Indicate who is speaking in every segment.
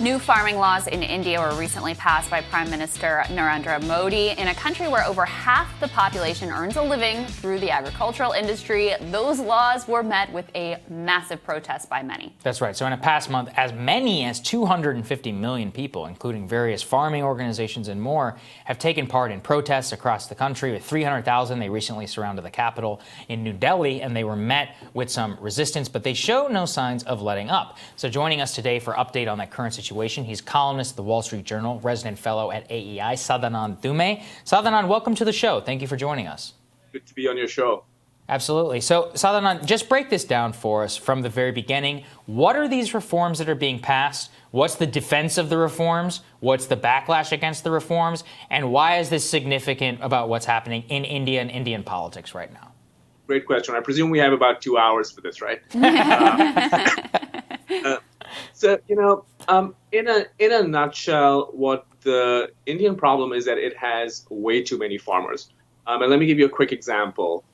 Speaker 1: New farming laws in India were recently passed by Prime Minister Narendra Modi. In a country where over half the population earns a living through the agricultural industry, those laws were met with a massive protest by many.
Speaker 2: That's right. So in a past month, as many as 250 million people, including various farming organizations and more, have taken part in protests across the country. With 300,000, they recently surrounded the capital in New Delhi, and they were met with some resistance, but they show no signs of letting up. So joining us today for update on that current situation, he's columnist at the Wall Street Journal, resident fellow at AEI, Sadanand Dhume. Sadanand, welcome to the show. Thank you for joining us.
Speaker 3: Good to be on your show.
Speaker 2: Absolutely. So, Sadanand, just break this down for us from the very beginning. What are these reforms that are being passed? What's the defense of the reforms? What's the backlash against the reforms? And why is this significant about what's happening in India and Indian politics right now?
Speaker 3: Great question. I presume we have about 2 hours for this, right? In a nutshell, what the Indian problem is that it has way too many farmers. And let me give you a quick example.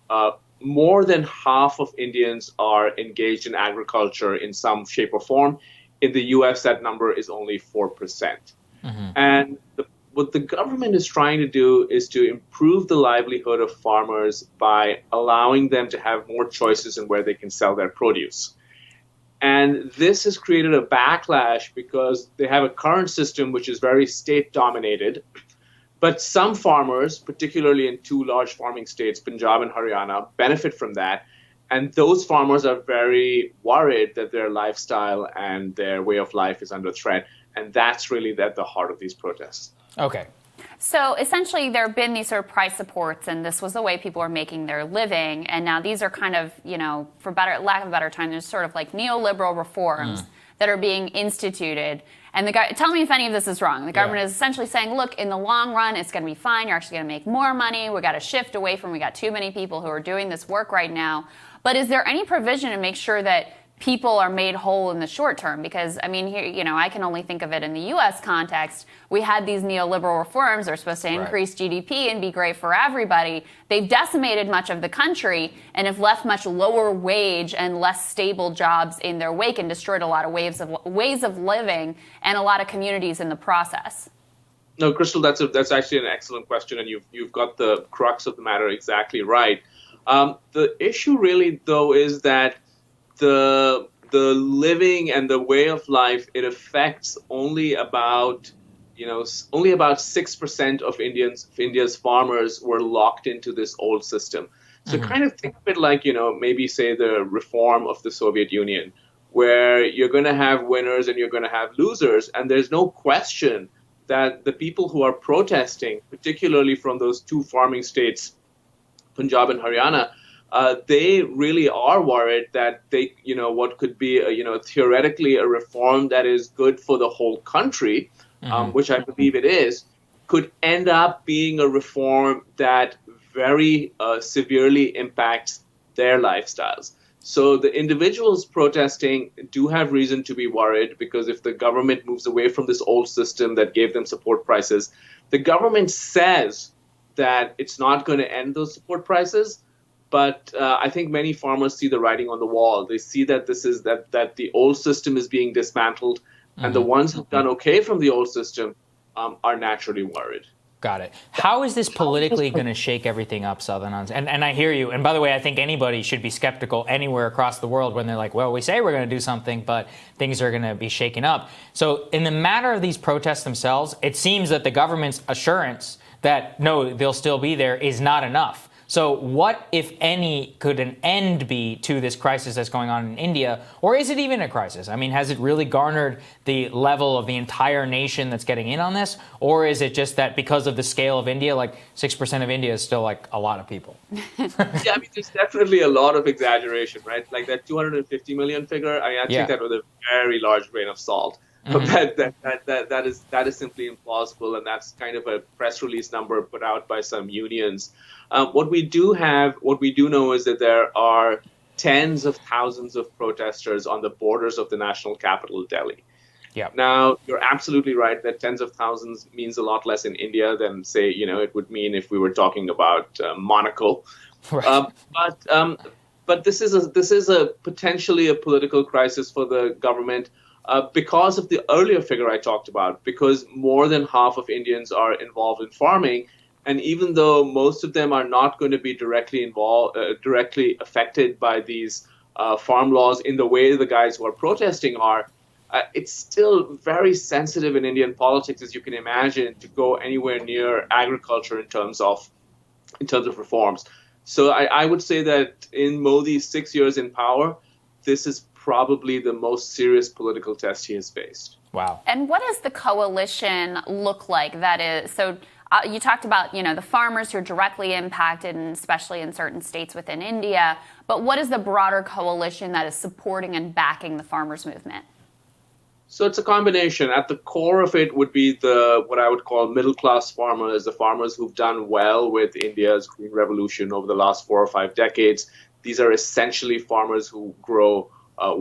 Speaker 3: More than half of Indians are engaged in agriculture in some shape or form. In the U.S., that number is only 4%. Mm-hmm. And what the government is trying to do is to improve the livelihood of farmers by allowing them to have more choices in where they can sell their produce. And this has created a backlash because they have a current system which is very state-dominated. But some farmers, particularly in two large farming states, Punjab and Haryana, benefit from that. And those farmers are very worried that their lifestyle and their way of life is under threat. And that's really at the heart of these protests.
Speaker 2: Okay.
Speaker 1: So essentially, there have been these sort of price supports, and this was the way people were making their living. And now these are kind of, for lack of a better term, there's sort of like neoliberal reforms that are being instituted. And tell me if any of this is wrong. The government is essentially saying, look, in the long run, it's going to be fine. You're actually going to make more money. We got to shift away from, we got too many people who are doing this work right now. But is there any provision to make sure that people are made whole in the short term? Because, here, I can only think of it in the U.S. context. We had these neoliberal reforms. They're supposed to increase GDP and be great for everybody. They've decimated much of the country and have left much lower wage and less stable jobs in their wake and destroyed a lot of ways of living and a lot of communities in the process.
Speaker 3: No, Crystal, that's actually an excellent question, and you've got the crux of the matter exactly right. The issue really, though, is that the living and the way of life, it affects only about 6% of India's farmers were locked into this old system. So kind of think of it like, maybe say the reform of the Soviet Union, where you're going to have winners and you're going to have losers. And there's no question that the people who are protesting, particularly from those two farming states, Punjab and Haryana, they really are worried that what could be theoretically a reform that is good for the whole country, which I believe it is, could end up being a reform that very severely impacts their lifestyles. So the individuals protesting do have reason to be worried, because if the government moves away from this old system that gave them support prices, the government says that it's not going to end those support prices. But I think many farmers see the writing on the wall. They see that that the old system is being dismantled, and the ones who've done okay from the old system are naturally worried.
Speaker 2: Got it. How is this politically going to shake everything up, Sadanand? And I hear you. And by the way, I think anybody should be skeptical anywhere across the world when they're like, well, we say we're going to do something, but things are going to be shaken up. So in the matter of these protests themselves, it seems that the government's assurance that, no, they'll still be there is not enough. So what, if any, could an end be to this crisis that's going on in India? Or is it even a crisis? Has it really garnered the level of the entire nation that's getting in on this? Or is it just that because of the scale of India, like 6% of India is still like a lot of people?
Speaker 3: Yeah, there's definitely a lot of exaggeration, right? Like that 250 million figure, I take that with a very large grain of salt. But that is simply implausible, and that's kind of a press release number put out by some unions. What we do know is that there are tens of thousands of protesters on the borders of the national capital, Delhi.
Speaker 2: Yeah.
Speaker 3: Now, you're absolutely right that tens of thousands means a lot less in India than, say, it would mean if we were talking about Monaco.
Speaker 2: Right.
Speaker 3: But this is a potentially a political crisis for the government. because of the earlier figure I talked about, because more than half of Indians are involved in farming. And even though most of them are not going to be directly affected by these farm laws in the way the guys who are protesting are, it's still very sensitive in Indian politics, as you can imagine, to go anywhere near agriculture in terms of reforms. So I would say that in Modi's 6 years in power, this is probably the most serious political test he has faced.
Speaker 2: Wow.
Speaker 1: And what does the coalition look like? That is, so you talked about, the farmers who are directly impacted, and especially in certain states within India. But what is the broader coalition that is supporting and backing the farmers' movement?
Speaker 3: So it's a combination. At the core of it would be what I would call middle-class farmers, the farmers who've done well with India's green revolution over the last 4 or 5 decades. These are essentially farmers who grow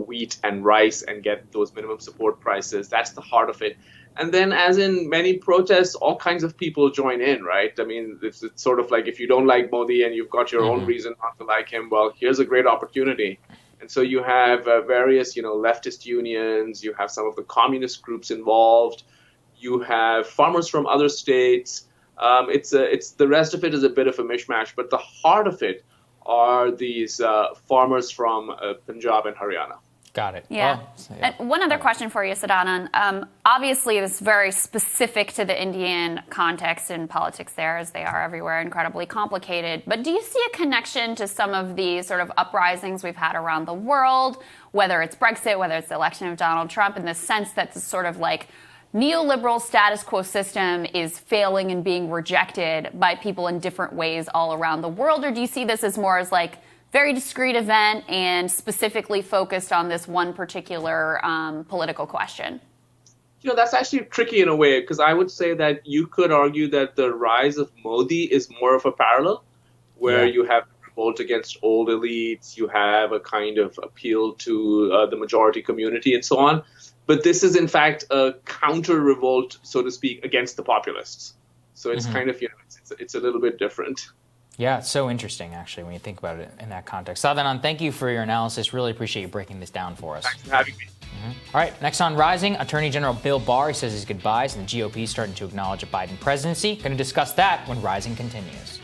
Speaker 3: wheat and rice and get those minimum support prices. That's the heart of it. And then, as in many protests, all kinds of people join in, right? I mean, it's sort of like if you don't like Modi and you've got your own reason not to like him, well, here's a great opportunity. And so you have various, leftist unions. You have some of the communist groups involved. You have farmers from other states. It's the rest of it is a bit of a mishmash, but the heart of it are these farmers from Punjab and Haryana.
Speaker 2: Got it.
Speaker 1: Yeah. And one other question for you, Sadanand. Obviously, this is very specific to the Indian context and politics there, as they are everywhere, incredibly complicated. But do you see a connection to some of the sort of uprisings we've had around the world, whether it's Brexit, whether it's the election of Donald Trump, in the sense that this sort of like neoliberal status quo system is failing and being rejected by people in different ways all around the world? Or do you see this as more as like very discrete event and specifically focused on this one particular political question?
Speaker 3: That's actually tricky in a way, because I would say that you could argue that the rise of Modi is more of a parallel, where you have revolt against old elites, you have a kind of appeal to the majority community and so on. But this is, in fact, a counter-revolt, so to speak, against the populists. So it's kind of, it's a little bit different.
Speaker 2: Yeah, it's so interesting, actually, when you think about it in that context. Sadanand, thank you for your analysis. Really appreciate you breaking this down for us.
Speaker 3: Thanks for having me.
Speaker 2: All right, next on Rising, Attorney General Bill Barr says his goodbyes, and the GOP is starting to acknowledge a Biden presidency. Going to discuss that when Rising continues.